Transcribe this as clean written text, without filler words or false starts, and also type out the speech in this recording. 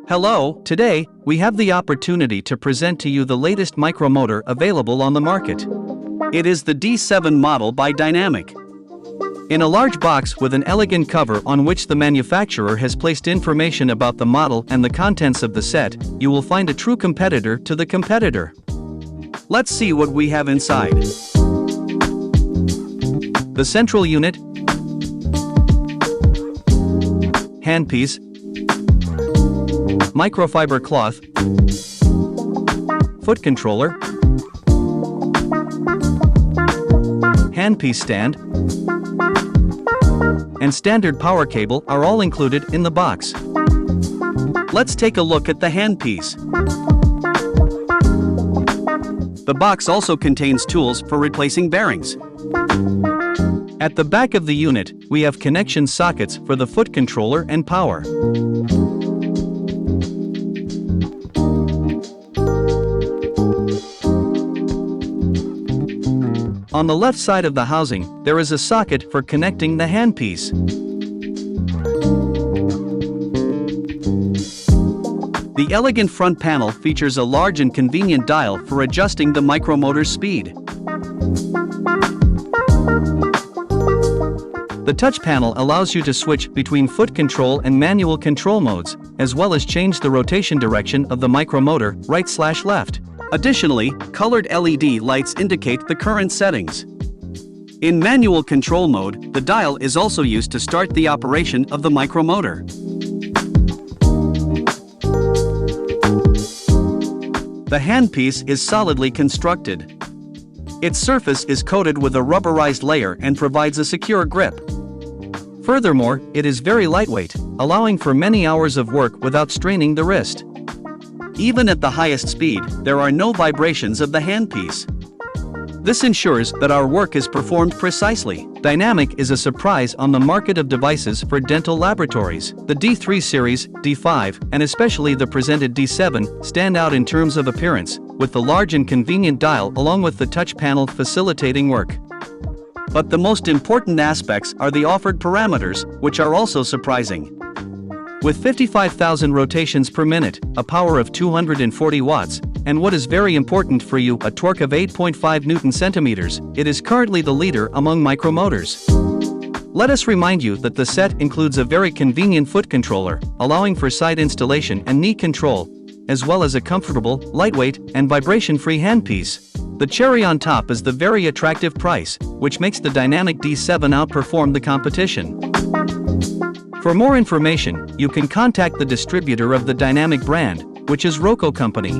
Hello, today, we have the opportunity to present to you the latest micromotor available on the market. It is the D7 model by Dynamic. In a large box with an elegant cover on which the manufacturer has placed information about the model and the contents of the set, you will find a true competitor to the competitor. Let's see what we have inside. The central unit, handpiece, microfiber cloth, foot controller, handpiece stand, and standard power cable are all included in the box. Let's take a look at the handpiece. The box also contains tools for replacing bearings. At the back of the unit, we have connection sockets for the foot controller and power. On the left side of the housing, there is a socket for connecting the handpiece. The elegant front panel features a large and convenient dial for adjusting the micromotor's speed. The touch panel allows you to switch between foot control and manual control modes, as well as change the rotation direction of the micromotor right/left. Additionally, colored LED lights indicate the current settings. In manual control mode, the dial is also used to start the operation of the micromotor. The handpiece is solidly constructed. Its surface is coated with a rubberized layer and provides a secure grip. Furthermore, it is very lightweight, allowing for many hours of work without straining the wrist. Even at the highest speed, there are no vibrations of the handpiece. This ensures that our work is performed precisely. Dynamic is a surprise on the market of devices for dental laboratories. The D3 series, D5, and especially the presented D7 stand out in terms of appearance, with the large and convenient dial along with the touch panel facilitating work. But the most important aspects are the offered parameters, which are also surprising. With 55,000 rotations per minute, a power of 240 watts, and what is very important for you, a torque of 8.5 Newton-centimeters, it is currently the leader among micromotors. Let us remind you that the set includes a very convenient foot controller, allowing for side installation and knee control, as well as a comfortable, lightweight, and vibration-free handpiece. The cherry on top is the very attractive price, which makes the Dynamic D7 outperform the competition. For more information, you can contact the distributor of the Dynamic brand, which is ROKO Company.